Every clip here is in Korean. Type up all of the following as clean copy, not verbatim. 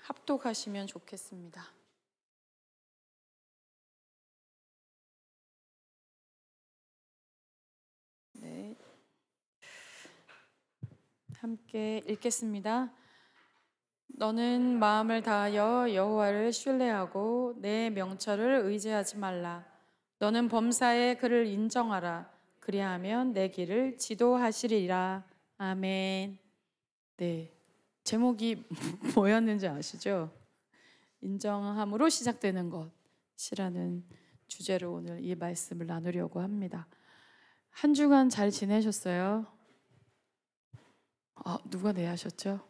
합독하시면 좋겠습니다. 네, 함께 읽겠습니다. 너는 마음을 다하여 여호와를 신뢰하고 내 명철을 의지하지 말라. 너는 범사에 그를 인정하라. 그리하면 내 길을 지도하시리라. 아멘. 네, 제목이 뭐였는지 아시죠? 인정함으로 시작되는 것이라는 주제로 오늘 이 말씀을 나누려고 합니다. 한 주간 잘 지내셨어요? 누가 네 하셨죠?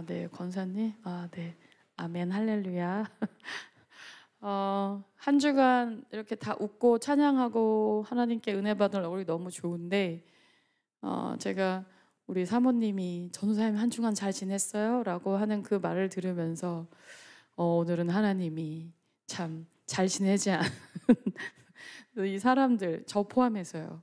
네, 권사님. 네, 아멘, 할렐루야. 한 주간 이렇게 다 웃고 찬양하고 하나님께 은혜 받을 얼굴이 너무 좋은데 제가 우리 사모님이 전우사님 한 주간 잘 지냈어요? 라고 하는 그 말을 들으면서 오늘은 하나님이 참 잘 지내지 않은 이 사람들, 저 포함해서요.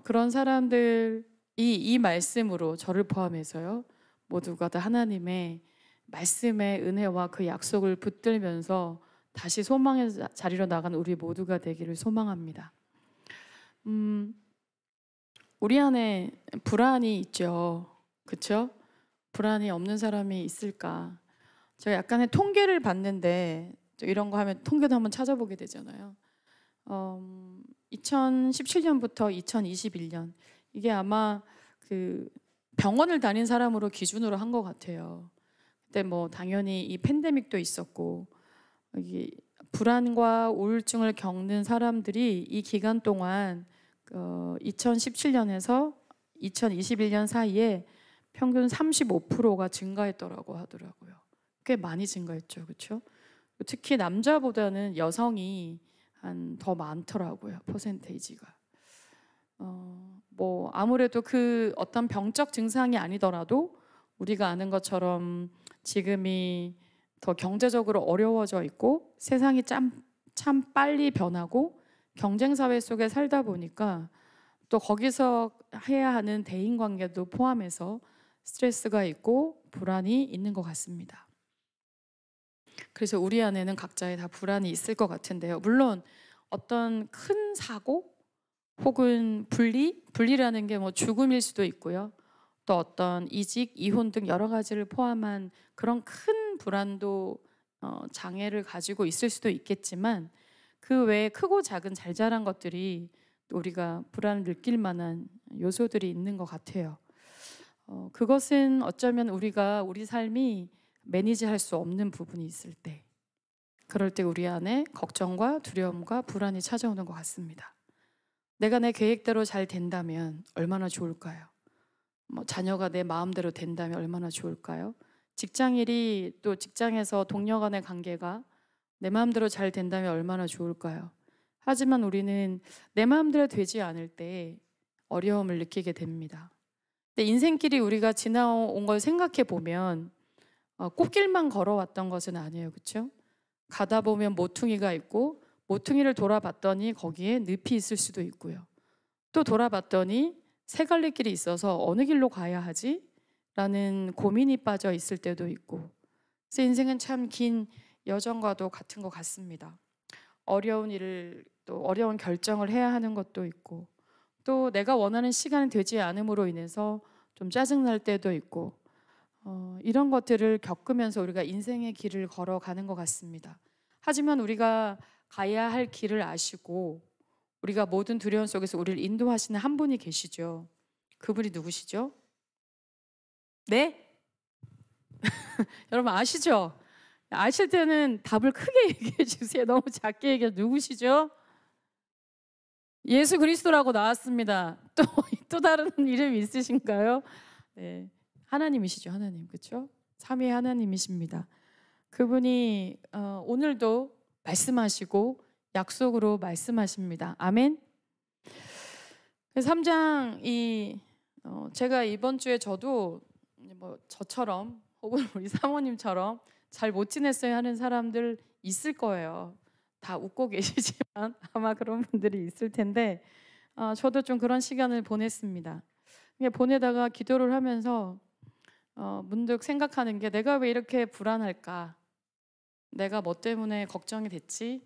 그런 사람들이 이 말씀으로 저를 포함해서요. 모두가 다 하나님의 말씀의 은혜와 그 약속을 붙들면서 다시 소망의 자리로 나간 우리 모두가 되기를 소망합니다. 우리 안에 불안이 있죠. 그렇죠? 불안이 없는 사람이 있을까? 제가 약간의 통계를 봤는데 이런 거 하면 통계도 한번 찾아보게 되잖아요. 2017년부터 2021년 이게 아마 그 병원을 다닌 사람으로 기준으로 한 것 같아요. 그때 뭐 당연히 이 팬데믹도 있었고 여기 불안과 우울증을 겪는 사람들이 이 기간 동안 2017년에서 2021년 사이에 평균 35%가 증가했더라고 하더라고요. 꽤 많이 증가했죠, 그렇죠? 특히 남자보다는 여성이 더 많더라고요, 퍼센테이지가. 뭐 아무래도 그 어떤 병적 증상이 아니더라도 우리가 아는 것처럼 지금이 더 경제적으로 어려워져 있고 세상이 참 빨리 변하고 경쟁 사회 속에 살다 보니까 또 거기서 해야 하는 대인 관계도 포함해서 스트레스가 있고 불안이 있는 것 같습니다. 그래서 우리 안에는 각자의 다 불안이 있을 것 같은데요. 물론 어떤 큰 사고 혹은 분리라는 게 뭐 죽음일 수도 있고요. 또 어떤 이직, 이혼 등 여러 가지를 포함한 그런 큰 불안도 장애를 가지고 있을 수도 있겠지만 그 외에 크고 작은 잘 자란 것들이 우리가 불안을 느낄 만한 요소들이 있는 것 같아요. 그것은 어쩌면 우리가 우리 삶이 매니지할 수 없는 부분이 있을 때, 그럴 때 우리 안에 걱정과 두려움과 불안이 찾아오는 것 같습니다. 내가 내 계획대로 잘 된다면 얼마나 좋을까요? 자녀가 내 마음대로 된다면 얼마나 좋을까요? 직장일이 또 직장에서 동료 간의 관계가 내 마음대로 잘 된다면 얼마나 좋을까요? 하지만 우리는 내 마음대로 되지 않을 때 어려움을 느끼게 됩니다. 근데 인생길이 우리가 지나온 걸 생각해 보면 꽃길만 걸어왔던 것은 아니에요, 그렇죠? 가다 보면 모퉁이가 있고 모퉁이를 돌아봤더니 거기에 늪이 있을 수도 있고요. 또 돌아봤더니 세 갈래 길이 있어서 어느 길로 가야 하지? 라는 고민이 빠져 있을 때도 있고, 그래서 인생은 참 긴 여정과도 같은 것 같습니다. 어려운 일을 또 어려운 결정을 해야 하는 것도 있고, 또 내가 원하는 시간이 되지 않음으로 인해서 좀 짜증날 때도 있고, 이런 것들을 겪으면서 우리가 인생의 길을 걸어가는 것 같습니다. 하지만 우리가 가야 할 길을 아시고 우리가 모든 두려움 속에서 우리를 인도하시는 한 분이 계시죠. 그분이 누구시죠? 네? 여러분 아시죠? 아실 때는 답을 크게 얘기해 주세요. 너무 작게 얘기해. 누구시죠? 예수 그리스도라고 나왔습니다. 또 다른 이름이 있으신가요? 네, 하나님이시죠. 하나님, 그렇죠? 삼위 하나님이십니다. 그분이 오늘도 말씀하시고 약속으로 말씀하십니다. 아멘. 3장 제가 이번 주에 저도 뭐 저처럼 혹은 우리 사모님처럼 잘 못 지냈어요 하는 사람들 있을 거예요. 다 웃고 계시지만 아마 그런 분들이 있을 텐데 저도 좀 그런 시간을 보냈습니다. 보내다가 기도를 하면서 문득 생각하는 게 내가 왜 이렇게 불안할까? 내가 뭐 때문에 걱정이 됐지?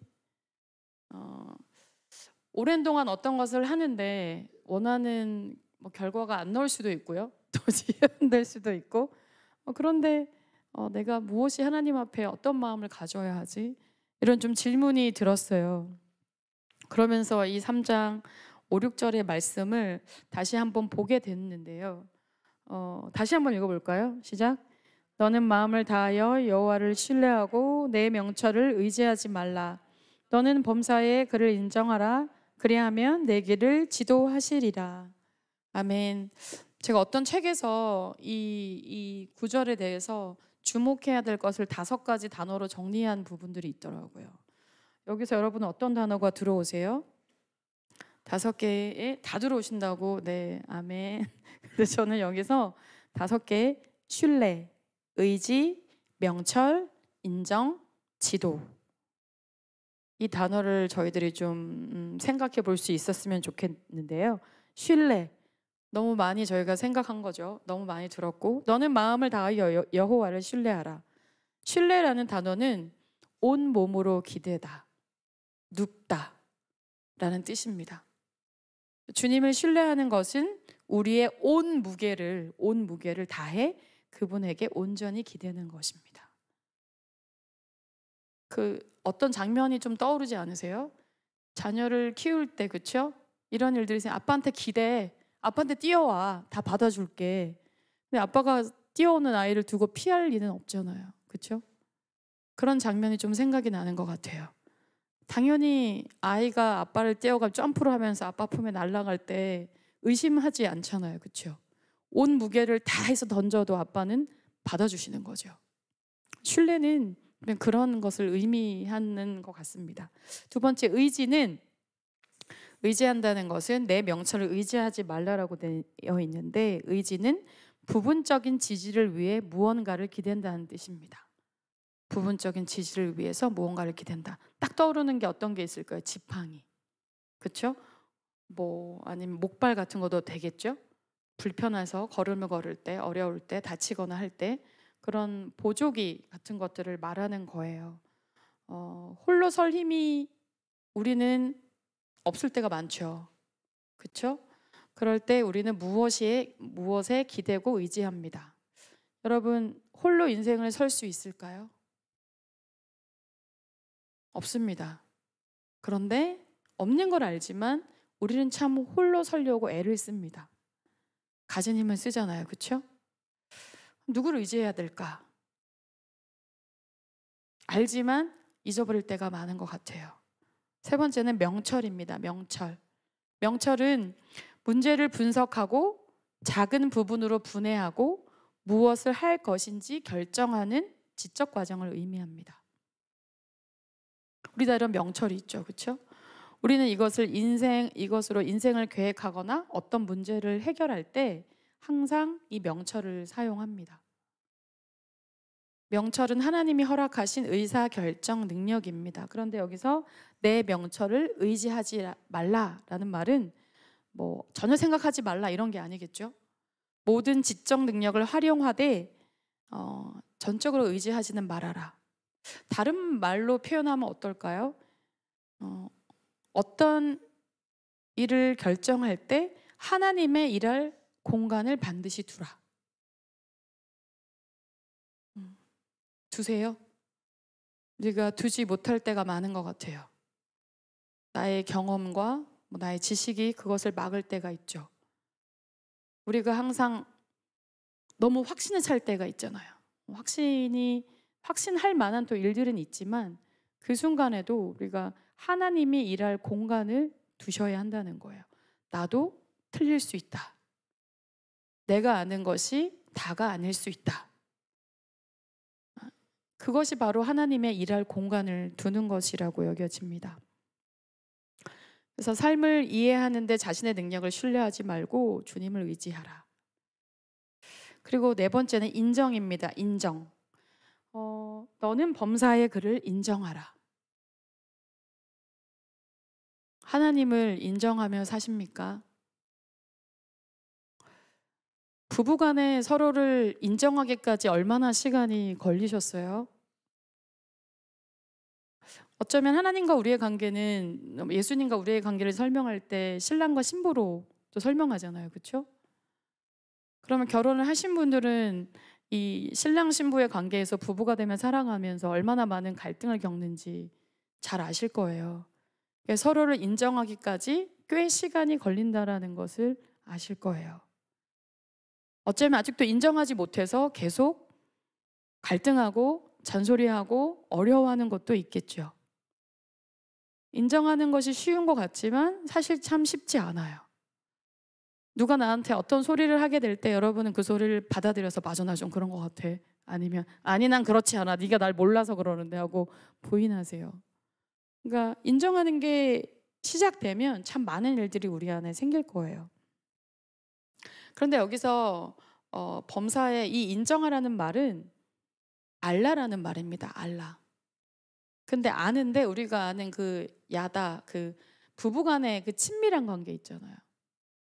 오랜 동안 어떤 것을 하는데 원하는 뭐 결과가 안 나올 수도 있고요. 또 지연될 수도 있고. 그런데 내가 무엇이 하나님 앞에 어떤 마음을 가져야 하지? 이런 좀 질문이 들었어요. 그러면서 이 3장 5, 6절의 말씀을 다시 한번 보게 됐는데요. 다시 한번 읽어볼까요? 시작. 너는 마음을 다하여 여호와를 신뢰하고 내 명철을 의지하지 말라. 너는 범사에 그를 인정하라. 그리하면 내 길을 지도하시리라. 아멘. 제가 어떤 책에서 이 구절에 대해서 주목해야 될 것을 5가지 단어로 정리한 부분들이 있더라고요. 여기서 여러분은 어떤 단어가 들어오세요? 5개에 다 들어오신다고? 네, 아멘. 근데 저는 여기서 5개, 신뢰, 의지, 명철, 인정, 지도. 이 단어를 저희들이 좀 생각해 볼 수 있었으면 좋겠는데요. 신뢰, 너무 많이 저희가 생각한 거죠. 너무 많이 들었고, 너는 마음을 다하여 여호와를 신뢰하라. 신뢰라는 단어는 온 몸으로 기대다, 눕다 라는 뜻입니다. 주님을 신뢰하는 것은 우리의 온 무게를 다해 그분에게 온전히 기대는 것입니다. 어떤 장면이 좀 떠오르지 않으세요? 자녀를 키울 때, 그렇죠? 이런 일들이 있어요. 아빠한테 기대, 아빠한테 뛰어와, 다 받아줄게. 근데 아빠가 뛰어오는 아이를 두고 피할 리는 없잖아요, 그렇죠? 그런 장면이 좀 생각이 나는 것 같아요. 당연히 아이가 아빠를 떼어가 점프를 하면서 아빠 품에 날아갈 때 의심하지 않잖아요, 그렇죠? 온 무게를 다 해서 던져도 아빠는 받아주시는 거죠. 신뢰는 그런 것을 의미하는 것 같습니다. 2번째, 의지는, 의지한다는 것은 내 명철을 의지하지 말라라고 되어 있는데, 의지는 부분적인 지지를 위해 무언가를 기댄다는 뜻입니다. 부분적인 지지를 위해서 무언가를 기댄다. 딱 떠오르는 게 어떤 게 있을까요? 지팡이, 그렇죠? 뭐 아니면 목발 같은 것도 되겠죠? 불편해서 걸음을 걸을 때, 어려울 때, 다치거나 할 때 그런 보조기 같은 것들을 말하는 거예요. 홀로 설 힘이 우리는 없을 때가 많죠, 그렇죠? 그럴 때 우리는 무엇에 기대고 의지합니다. 여러분, 홀로 인생을 설 수 있을까요? 없습니다. 그런데 없는 걸 알지만 우리는 참 홀로 서려고 애를 씁니다. 가진 힘을 쓰잖아요, 그렇죠? 누구를 의지해야 될까? 알지만 잊어버릴 때가 많은 것 같아요. 3번째는 명철입니다. 명철. 명철은 문제를 분석하고 작은 부분으로 분해하고 무엇을 할 것인지 결정하는 지적 과정을 의미합니다. 우리 다 이런 명철이 있죠, 그렇죠? 우리는 이것으로 인생을 계획하거나 어떤 문제를 해결할 때 항상 이 명철을 사용합니다. 명철은 하나님이 허락하신 의사결정 능력입니다. 그런데 여기서 내 명철을 의지하지 말라라는 말은 뭐 전혀 생각하지 말라 이런 게 아니겠죠. 모든 지적 능력을 활용하되 전적으로 의지하지는 말아라. 다른 말로 표현하면 어떨까요? 어떤 일을 결정할 때 하나님의 일할 공간을 반드시 두라. 두세요. 우리가 두지 못할 때가 많은 것 같아요. 나의 경험과 나의 지식이 그것을 막을 때가 있죠. 우리가 항상 너무 확신에 찰 때가 있잖아요. 확신할 만한 또 일들은 있지만 그 순간에도 우리가 하나님이 일할 공간을 두셔야 한다는 거예요. 나도 틀릴 수 있다. 내가 아는 것이 다가 아닐 수 있다. 그것이 바로 하나님의 일할 공간을 두는 것이라고 여겨집니다. 그래서 삶을 이해하는데 자신의 능력을 신뢰하지 말고 주님을 의지하라. 그리고 4번째는 인정입니다. 인정. 너는 범사의 그를 인정하라. 하나님을 인정하며 사십니까? 부부간에 서로를 인정하기까지 얼마나 시간이 걸리셨어요? 어쩌면 하나님과 우리의 관계는 예수님과 우리의 관계를 설명할 때 신랑과 신부로 또 설명하잖아요. 그렇죠? 그러면 결혼을 하신 분들은 이 신랑 신부의 관계에서 부부가 되면 살아가면서 얼마나 많은 갈등을 겪는지 잘 아실 거예요. 서로를 인정하기까지 꽤 시간이 걸린다라는 것을 아실 거예요. 어쩌면 아직도 인정하지 못해서 계속 갈등하고 잔소리하고 어려워하는 것도 있겠죠. 인정하는 것이 쉬운 것 같지만 사실 참 쉽지 않아요. 누가 나한테 어떤 소리를 하게 될 때 여러분은 그 소리를 받아들여서 맞아, 나 좀 그런 것 같아. 아니면 아니 난 그렇지 않아. 네가 날 몰라서 그러는데 하고 부인하세요. 그러니까 인정하는 게 시작되면 참 많은 일들이 우리 안에 생길 거예요. 그런데 여기서 범사의 이 인정하라는 말은 알라라는 말입니다. 알라. 근데 아는데 우리가 아는 그 야다, 그 부부간의 그 친밀한 관계 있잖아요.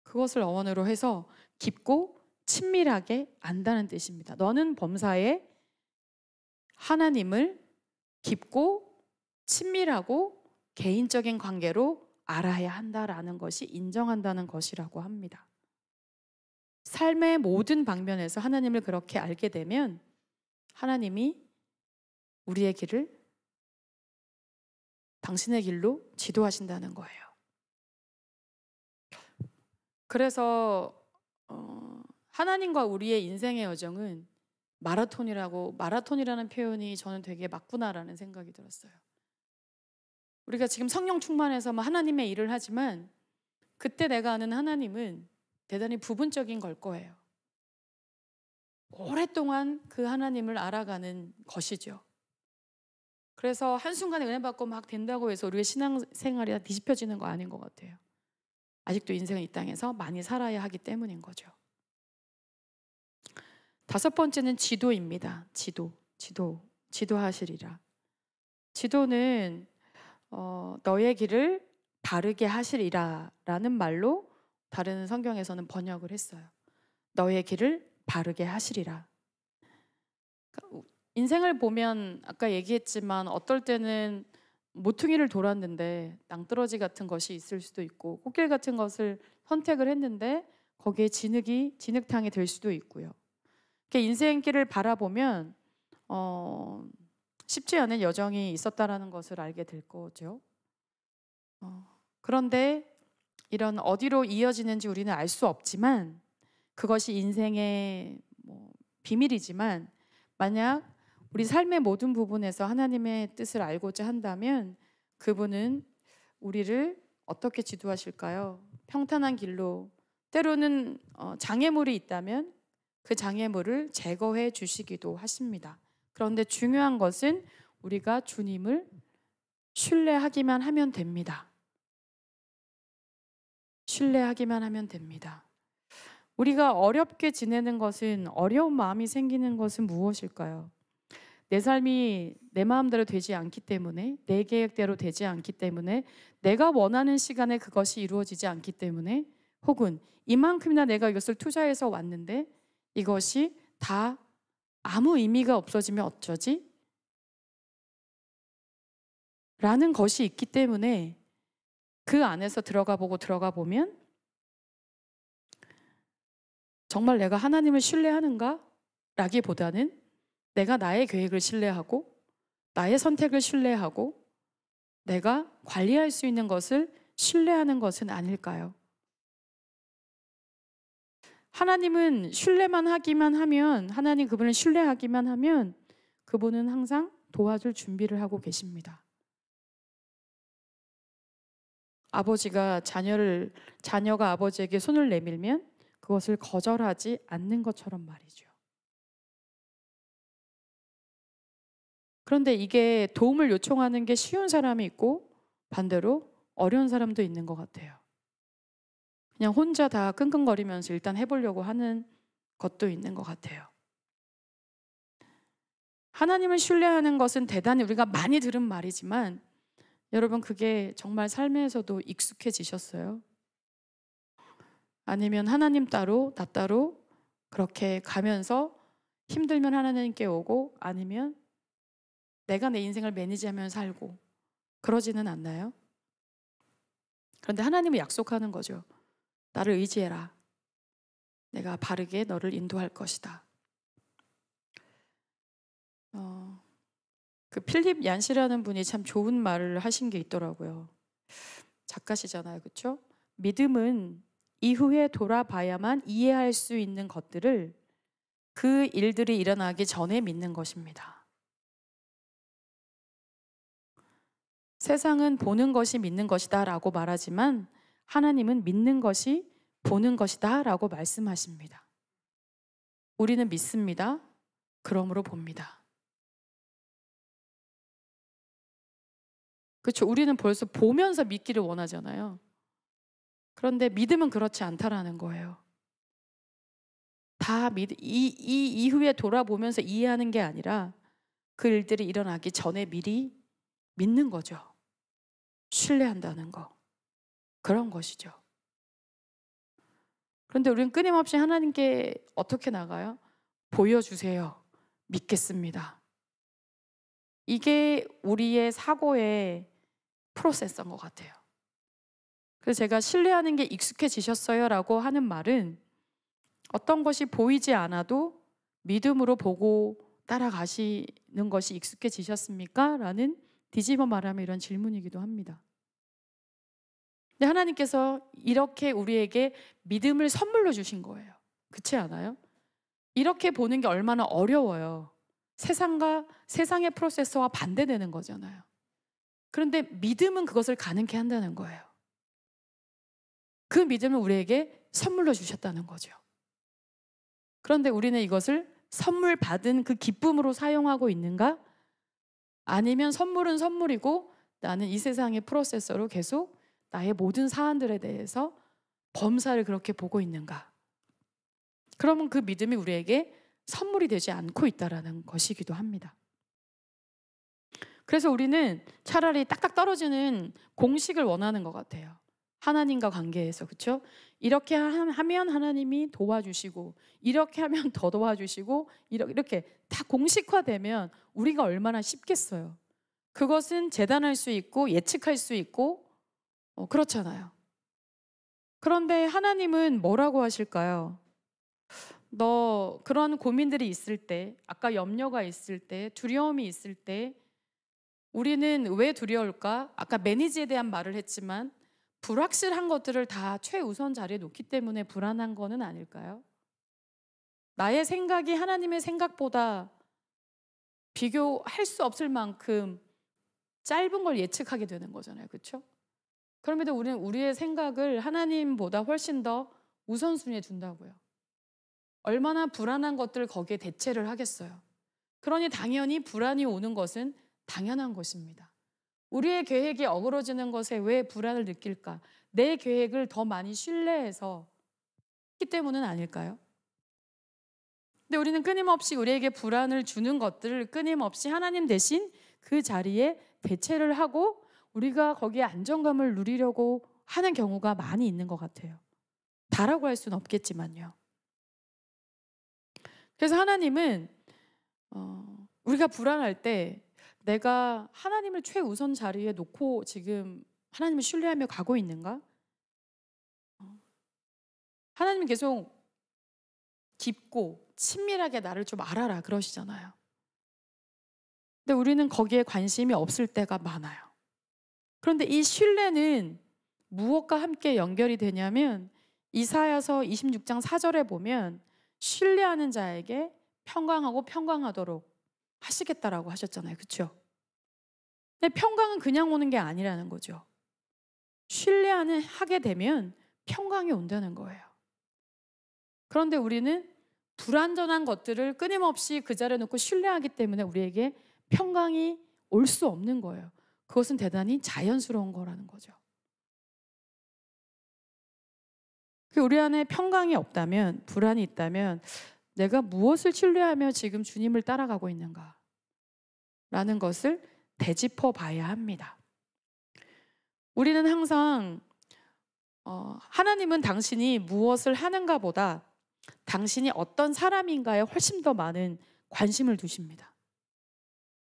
그것을 어원으로 해서 깊고 친밀하게 안다는 뜻입니다. 너는 범사에 하나님을 깊고 친밀하고 개인적인 관계로 알아야 한다라는 것이 인정한다는 것이라고 합니다. 삶의 모든 방면에서 하나님을 그렇게 알게 되면 하나님이 우리의 길을 당신의 길로 지도하신다는 거예요. 그래서 하나님과 우리의 인생의 여정은 마라톤이라는 표현이 저는 되게 맞구나라는 생각이 들었어요. 우리가 지금 성령 충만해서 하나님의 일을 하지만 그때 내가 아는 하나님은 대단히 부분적인 걸 거예요. 오랫동안 그 하나님을 알아가는 것이죠. 그래서 한순간에 은혜 받고 막 된다고 해서 우리의 신앙생활이 다 뒤집혀지는 거 아닌 것 같아요. 아직도 인생은 이 땅에서 많이 살아야 하기 때문인 거죠. 5번째는 지도입니다. 지도하시리라. 지도는 너의 길을 바르게 하시리라 라는 말로 다른 성경에서는 번역을 했어요. 너의 길을 바르게 하시리라. 인생을 보면 아까 얘기했지만 어떨 때는 모퉁이를 돌았는데 낭떠러지 같은 것이 있을 수도 있고 꽃길 같은 것을 선택을 했는데 거기에 진흙탕이 될 수도 있고요. 인생길을 바라보면 쉽지 않은 여정이 있었다라는 것을 알게 될 거죠. 그런데 이런 어디로 이어지는지 우리는 알 수 없지만 그것이 인생의 비밀이지만 만약 우리 삶의 모든 부분에서 하나님의 뜻을 알고자 한다면 그분은 우리를 어떻게 지도하실까요? 평탄한 길로, 때로는 장애물이 있다면 그 장애물을 제거해 주시기도 하십니다. 그런데 중요한 것은 우리가 주님을 신뢰하기만 하면 됩니다. 신뢰하기만 하면 됩니다. 우리가 어렵게 지내는 것은, 어려운 마음이 생기는 것은 무엇일까요? 내 삶이 내 마음대로 되지 않기 때문에, 내 계획대로 되지 않기 때문에, 내가 원하는 시간에 그것이 이루어지지 않기 때문에, 혹은 이만큼이나 내가 이것을 투자해서 왔는데 이것이 다 아무 의미가 없어지면 어쩌지? 라는 것이 있기 때문에 그 안에서 들어가 보면 정말 내가 하나님을 신뢰하는가? 라기보다는 내가 나의 계획을 신뢰하고 나의 선택을 신뢰하고 내가 관리할 수 있는 것을 신뢰하는 것은 아닐까요? 하나님은 신뢰만 하기만 하면, 하나님 그분을 신뢰하기만 하면 그분은 항상 도와줄 준비를 하고 계십니다. 자녀가 아버지에게 손을 내밀면 그것을 거절하지 않는 것처럼 말이죠. 그런데 이게 도움을 요청하는 게 쉬운 사람이 있고 반대로 어려운 사람도 있는 것 같아요. 그냥 혼자 다 끙끙거리면서 일단 해보려고 하는 것도 있는 것 같아요. 하나님을 신뢰하는 것은 대단히 우리가 많이 들은 말이지만 여러분 그게 정말 삶에서도 익숙해지셨어요? 아니면 하나님 따로 나 따로 그렇게 가면서 힘들면 하나님께 오고 아니면 내가 내 인생을 매니지하면 살고 그러지는 않나요? 그런데 하나님은 약속하는 거죠. 나를 의지해라. 내가 바르게 너를 인도할 것이다. 그 필립 얀시라는 분이 참 좋은 말을 하신 게 있더라고요. 작가시잖아요, 그렇죠? 믿음은 이후에 돌아봐야만 이해할 수 있는 것들을 그 일들이 일어나기 전에 믿는 것입니다. 세상은 보는 것이 믿는 것이다 라고 말하지만 하나님은 믿는 것이 보는 것이다 라고 말씀하십니다. 우리는 믿습니다. 그러므로 봅니다. 그렇죠. 우리는 벌써 보면서 믿기를 원하잖아요. 그런데 믿음은 그렇지 않다라는 거예요. 이 이후에 돌아보면서 이해하는 게 아니라 그 일들이 일어나기 전에 미리 믿는 거죠. 신뢰한다는 거. 그런 것이죠. 그런데 우리는 끊임없이 하나님께 어떻게 나가요? 보여주세요. 믿겠습니다. 이게 우리의 사고의 프로세스인 것 같아요. 그래서 제가 신뢰하는 게 익숙해지셨어요 라고 하는 말은 어떤 것이 보이지 않아도 믿음으로 보고 따라가시는 것이 익숙해지셨습니까? 라는 뒤집어 말하면 이런 질문이기도 합니다. 근데 하나님께서 이렇게 우리에게 믿음을 선물로 주신 거예요. 그렇지 않아요? 이렇게 보는 게 얼마나 어려워요. 세상의 프로세스와 반대되는 거잖아요. 그런데 믿음은 그것을 가능케 한다는 거예요. 그 믿음을 우리에게 선물로 주셨다는 거죠. 그런데 우리는 이것을 선물 받은 그 기쁨으로 사용하고 있는가? 아니면 선물은 선물이고 나는 이 세상의 프로세서로 계속 나의 모든 사안들에 대해서 범사를 그렇게 보고 있는가? 그러면 그 믿음이 우리에게 선물이 되지 않고 있다는 것이기도 합니다. 그래서 우리는 차라리 딱딱 떨어지는 공식을 원하는 것 같아요. 하나님과 관계에서, 그렇죠? 이렇게 하면 하나님이 도와주시고 이렇게 하면 더 도와주시고 이렇게 다 공식화되면 우리가 얼마나 쉽겠어요. 그것은 재단할 수 있고 예측할 수 있고 그렇잖아요. 그런데 하나님은 뭐라고 하실까요? 너 그런 고민들이 있을 때, 아까 염려가 있을 때, 두려움이 있을 때 우리는 왜 두려울까? 아까 매니지에 대한 말을 했지만 불확실한 것들을 다 최우선 자리에 놓기 때문에 불안한 거는 아닐까요? 나의 생각이 하나님의 생각보다 비교할 수 없을 만큼 짧은 걸 예측하게 되는 거잖아요. 그렇죠? 그럼에도 우리는 우리의 생각을 하나님보다 훨씬 더 우선순위에 둔다고요. 얼마나 불안한 것들 거기에 대체를 하겠어요. 그러니 당연히 불안이 오는 것은 당연한 것입니다. 우리의 계획이 어그러지는 것에 왜 불안을 느낄까? 내 계획을 더 많이 신뢰해서 했기 때문은 아닐까요? 근데 우리는 끊임없이 우리에게 불안을 주는 것들을 끊임없이 하나님 대신 그 자리에 대체를 하고 우리가 거기에 안정감을 누리려고 하는 경우가 많이 있는 것 같아요. 다라고 할 수는 없겠지만요. 그래서 하나님은 우리가 불안할 때 내가 하나님을 최우선 자리에 놓고 지금 하나님을 신뢰하며 가고 있는가? 하나님은 계속 깊고 친밀하게 나를 좀 알아라 그러시잖아요. 근데 우리는 거기에 관심이 없을 때가 많아요. 그런데 이 신뢰는 무엇과 함께 연결이 되냐면 이사야서 26장 4절에 보면 신뢰하는 자에게 평강하고 평강하도록 하시겠다라고 하셨잖아요. 그렇죠? 근데 평강은 그냥 오는 게 아니라는 거죠. 하게 되면 평강이 온다는 거예요. 그런데 우리는 불완전한 것들을 끊임없이 그 자리에 놓고 신뢰하기 때문에 우리에게 평강이 올 수 없는 거예요. 그것은 대단히 자연스러운 거라는 거죠. 우리 안에 평강이 없다면, 불안이 있다면 내가 무엇을 신뢰하며 지금 주님을 따라가고 있는가? 라는 것을 되짚어 봐야 합니다. 우리는 항상 하나님은 당신이 무엇을 하는가 보다 당신이 어떤 사람인가에 훨씬 더 많은 관심을 두십니다.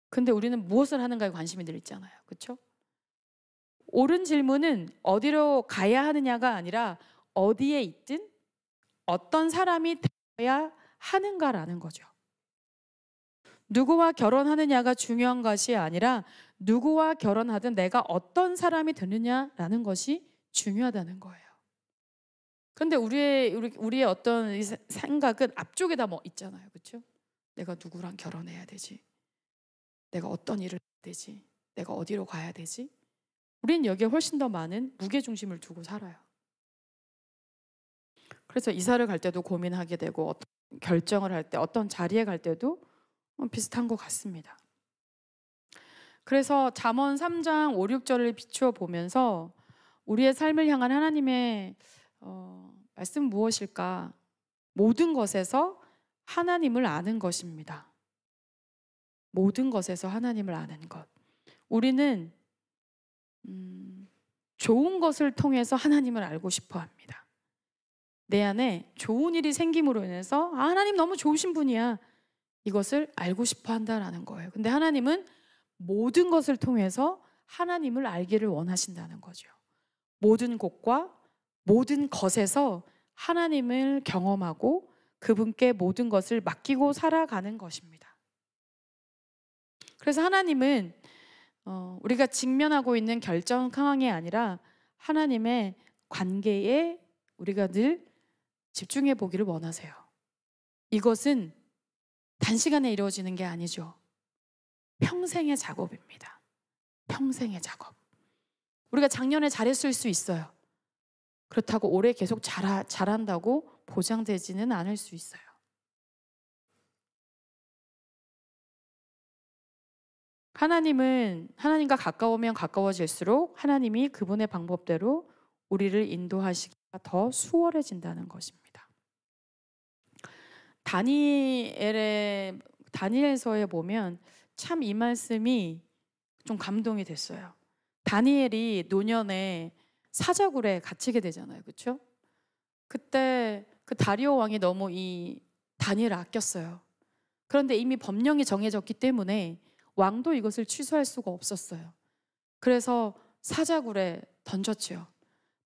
근데 우리는 무엇을 하는가에 관심이 늘 있잖아요. 그렇죠? 옳은 질문은 어디로 가야 하느냐가 아니라 어디에 있든 어떤 사람이 되어야 하는가라는 거죠. 누구와 결혼하느냐가 중요한 것이 아니라 누구와 결혼하든 내가 어떤 사람이 되느냐라는 것이 중요하다는 거예요. 근데 우리의 어떤 생각은 앞쪽에다 뭐 있잖아요. 그렇죠? 내가 누구랑 결혼해야 되지? 내가 어떤 일을 해야 되지? 내가 어디로 가야 되지? 우리는 여기에 훨씬 더 많은 무게중심을 두고 살아요. 그래서 이사를 갈 때도 고민하게 되고 어떤 결정을 할 때, 어떤 자리에 갈 때도 비슷한 것 같습니다. 그래서 잠언 3장 5, 6절을 비추어 보면서 우리의 삶을 향한 하나님의 말씀은 무엇일까? 모든 것에서 하나님을 아는 것입니다. 모든 것에서 하나님을 아는 것. 우리는 좋은 것을 통해서 하나님을 알고 싶어 합니다. 내 안에 좋은 일이 생김으로 인해서 하나님 너무 좋으신 분이야. 이것을 알고 싶어 한다라는 거예요. 근데 하나님은 모든 것을 통해서 하나님을 알기를 원하신다는 거죠. 모든 곳과 모든 것에서 하나님을 경험하고 그분께 모든 것을 맡기고 살아가는 것입니다. 그래서 하나님은 우리가 직면하고 있는 결정 상황이 아니라 하나님의 관계에 우리가 늘 집중해 보기를 원하세요. 이것은 단시간에 이루어지는 게 아니죠. 평생의 작업입니다. 평생의 작업. 우리가 작년에 잘했을 수 있어요. 그렇다고 올해 계속 잘한다고 보장되지는 않을 수 있어요. 하나님은 하나님과 가까우면 가까워질수록 하나님이 그분의 방법대로 우리를 인도하시기가 더 수월해진다는 것입니다. 다니엘서에 보면 참 이 말씀이 좀 감동이 됐어요. 다니엘이 노년에 사자굴에 갇히게 되잖아요. 그렇죠? 그때 그 다리오 왕이 너무 이 다니엘을 아꼈어요. 그런데 이미 법령이 정해졌기 때문에 왕도 이것을 취소할 수가 없었어요. 그래서 사자굴에 던졌죠.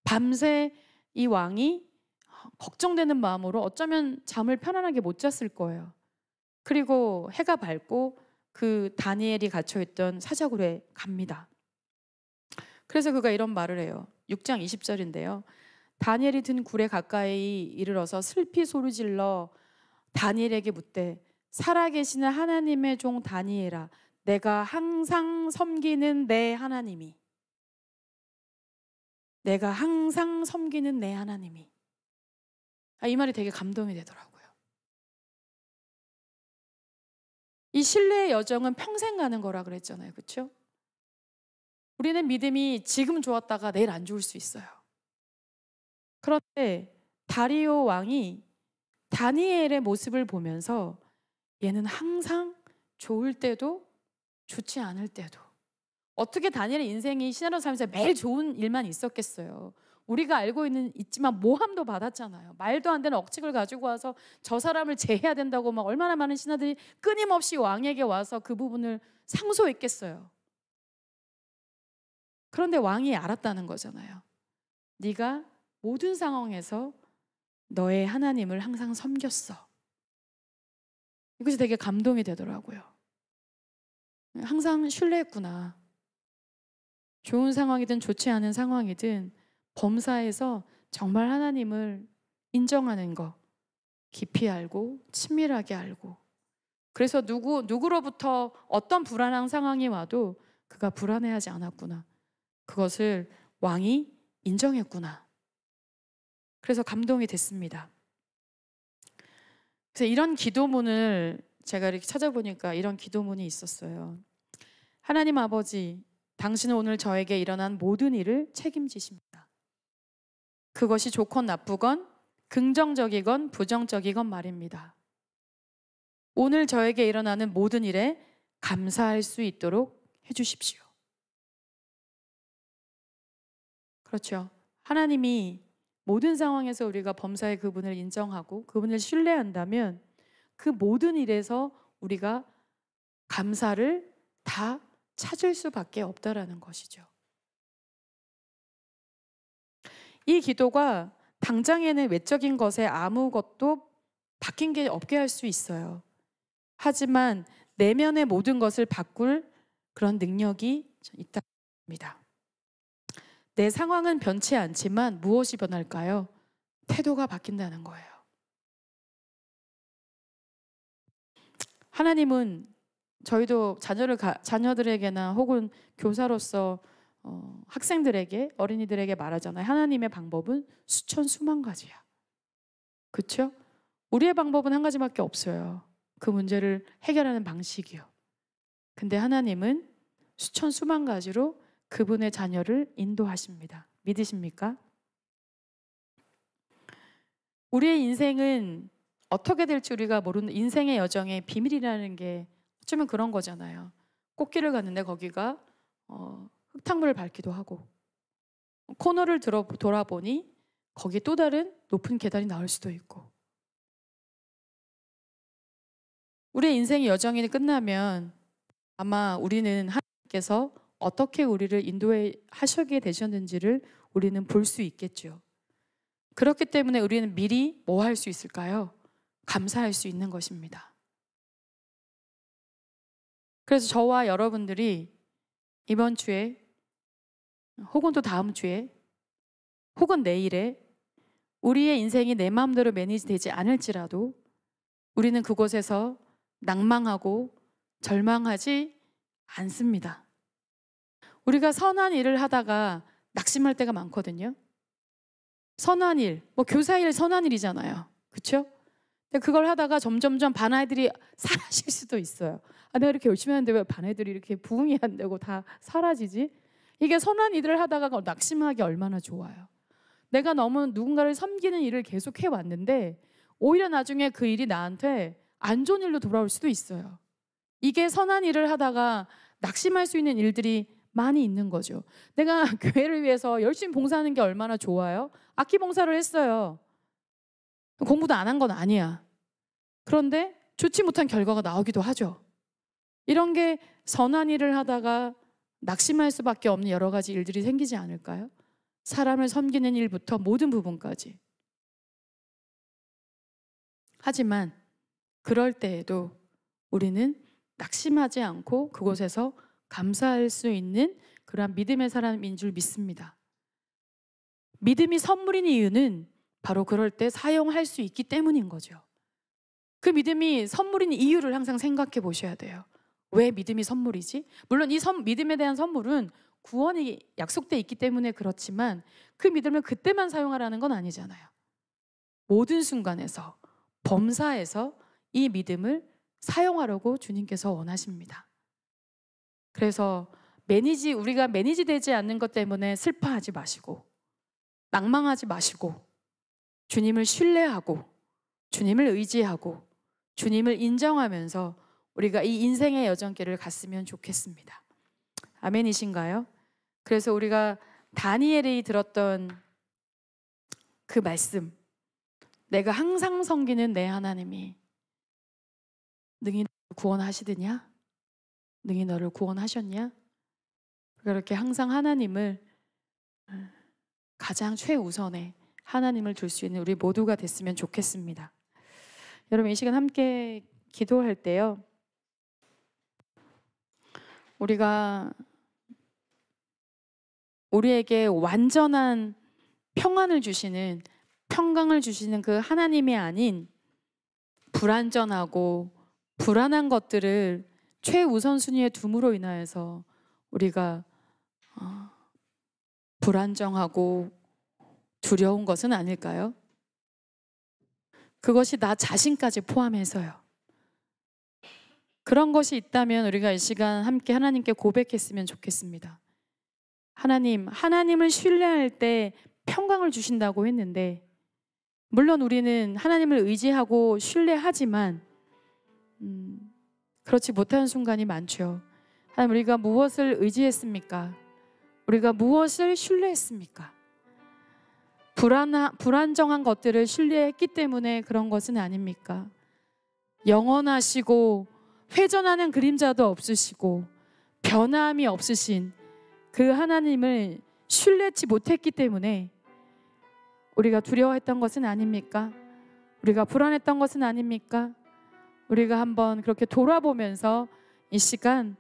밤새 이 왕이 걱정되는 마음으로 어쩌면 잠을 편안하게 못 잤을 거예요. 그리고 해가 밝고 그 다니엘이 갇혀있던 사자굴에 갑니다. 그래서 그가 이런 말을 해요. 6장 20절인데요. 다니엘이 든 굴에 가까이 이르러서 슬피 소리질러 다니엘에게 묻되 살아계시는 하나님의 종 다니엘아, 내가 항상 섬기는 내 하나님이, 내가 항상 섬기는 내 하나님이. 이 말이 되게 감동이 되더라고요. 이 신뢰의 여정은 평생 가는 거라 그랬잖아요. 그렇죠? 우리는 믿음이 지금 좋았다가 내일 안 좋을 수 있어요. 그런데 다리오 왕이 다니엘의 모습을 보면서 얘는 항상 좋을 때도 좋지 않을 때도, 어떻게 다니엘의 인생이 신하로 살면서 매일 좋은 일만 있었겠어요. 우리가 알고 있지만 모함도 받았잖아요. 말도 안 되는 억측을 가지고 와서 저 사람을 제해야 된다고 막 얼마나 많은 신하들이 끊임없이 왕에게 와서 그 부분을 상소했겠어요. 그런데 왕이 알았다는 거잖아요. 네가 모든 상황에서 너의 하나님을 항상 섬겼어. 이것이 되게 감동이 되더라고요. 항상 신뢰했구나. 좋은 상황이든 좋지 않은 상황이든 범사에서 정말 하나님을 인정하는 거, 깊이 알고 친밀하게 알고, 그래서 누구로부터 어떤 불안한 상황이 와도 그가 불안해하지 않았구나. 그것을 왕이 인정했구나. 그래서 감동이 됐습니다. 그래서 이런 기도문을 제가 이렇게 찾아보니까 이런 기도문이 있었어요. 하나님 아버지, 당신은 오늘 저에게 일어난 모든 일을 책임지십니다. 그것이 좋건 나쁘건 긍정적이건 부정적이건 말입니다. 오늘 저에게 일어나는 모든 일에 감사할 수 있도록 해주십시오. 그렇죠. 하나님이 모든 상황에서 우리가 범사의 그분을 인정하고 그분을 신뢰한다면 그 모든 일에서 우리가 감사를 다 찾을 수밖에 없다라는 것이죠. 이 기도가 당장에는 외적인 것에 아무것도 바뀐 게 없게 할 수 있어요. 하지만 내면의 모든 것을 바꿀 그런 능력이 있다는 겁니다. 내 상황은 변치 않지만 무엇이 변할까요? 태도가 바뀐다는 거예요. 하나님은 저희도 자녀들에게나 혹은 교사로서 학생들에게, 어린이들에게 말하잖아요. 하나님의 방법은 수천 수만 가지야. 그렇죠? 우리의 방법은 한 가지밖에 없어요. 그 문제를 해결하는 방식이요. 근데 하나님은 수천 수만 가지로 그분의 자녀를 인도하십니다. 믿으십니까? 우리의 인생은 어떻게 될지 우리가 모르는 인생의 여정의 비밀이라는 게 어쩌면 그런 거잖아요. 꽃길을 갔는데 거기가 흙탕물을 밟기도 하고, 코너를 돌아보니 거기 또 다른 높은 계단이 나올 수도 있고, 우리의 인생의 여정이 끝나면 아마 우리는 하나님께서 어떻게 우리를 인도해 하시게 되셨는지를 우리는 볼 수 있겠죠. 그렇기 때문에 우리는 미리 뭐 할 수 있을까요? 감사할 수 있는 것입니다. 그래서 저와 여러분들이 이번 주에 혹은 또 다음 주에 혹은 내일에 우리의 인생이 내 마음대로 매니지 되지 않을지라도 우리는 그곳에서 낭망하고 절망하지 않습니다. 우리가 선한 일을 하다가 낙심할 때가 많거든요. 선한 일, 뭐 교사 일 선한 일이잖아요. 그렇죠? 근데 그걸 하다가 점점점 반 아이들이 사라질 수도 있어요. 아, 내가 이렇게 열심히 하는데 왜 반 아이들이 이렇게 부응이 안 되고 다 사라지지? 이게 선한 일을 하다가 낙심하기 얼마나 좋아요. 내가 너무 누군가를 섬기는 일을 계속 해왔는데 오히려 나중에 그 일이 나한테 안 좋은 일로 돌아올 수도 있어요. 이게 선한 일을 하다가 낙심할 수 있는 일들이 많이 있는 거죠. 내가 교회를 위해서 열심히 봉사하는 게 얼마나 좋아요? 악기 봉사를 했어요. 공부도 안 한 건 아니야. 그런데 좋지 못한 결과가 나오기도 하죠. 이런 게 선한 일을 하다가 낙심할 수밖에 없는 여러 가지 일들이 생기지 않을까요? 사람을 섬기는 일부터 모든 부분까지. 하지만 그럴 때에도 우리는 낙심하지 않고 그곳에서 감사할 수 있는 그러한 믿음의 사람인 줄 믿습니다. 믿음이 선물인 이유는 바로 그럴 때 사용할 수 있기 때문인 거죠. 그 믿음이 선물인 이유를 항상 생각해 보셔야 돼요. 왜 믿음이 선물이지? 물론 이 믿음에 대한 선물은 구원이 약속돼 있기 때문에 그렇지만 그 믿음을 그때만 사용하라는 건 아니잖아요. 모든 순간에서, 범사에서 이 믿음을 사용하려고 주님께서 원하십니다. 그래서 우리가 매니지 되지 않는 것 때문에 슬퍼하지 마시고 낭망하지 마시고 주님을 신뢰하고 주님을 의지하고 주님을 인정하면서 우리가 이 인생의 여정길을 갔으면 좋겠습니다. 아멘이신가요? 그래서 우리가 다니엘이 들었던 그 말씀, 내가 항상 섬기는 내 하나님이 능히 너를 구원하시느냐? 능히 너를 구원하셨냐? 그렇게 항상 하나님을 가장 최우선에 하나님을 둘 수 있는 우리 모두가 됐으면 좋겠습니다. 여러분 이 시간 함께 기도할 때요, 우리가 우리에게 완전한 평안을 주시는, 평강을 주시는 그 하나님이 아닌 불안전하고 불안한 것들을 최우선순위에 둠으로 인하여서 우리가 불안정하고 두려운 것은 아닐까요? 그것이 나 자신까지 포함해서요. 그런 것이 있다면 우리가 이 시간 함께 하나님께 고백했으면 좋겠습니다. 하나님을 신뢰할 때 평강을 주신다고 했는데, 물론 우리는 하나님을 의지하고 신뢰하지만 그렇지 못하는 순간이 많죠. 하나님, 우리가 무엇을 의지했습니까? 우리가 무엇을 신뢰했습니까? 불안정한 것들을 신뢰했기 때문에 그런 것은 아닙니까? 영원하시고 회전하는 그림자도 없으시고 변함이 없으신 그 하나님을 신뢰치 못했기 때문에 우리가 두려워했던 것은 아닙니까? 우리가 불안했던 것은 아닙니까? 우리가 한번 그렇게 돌아보면서 이 시간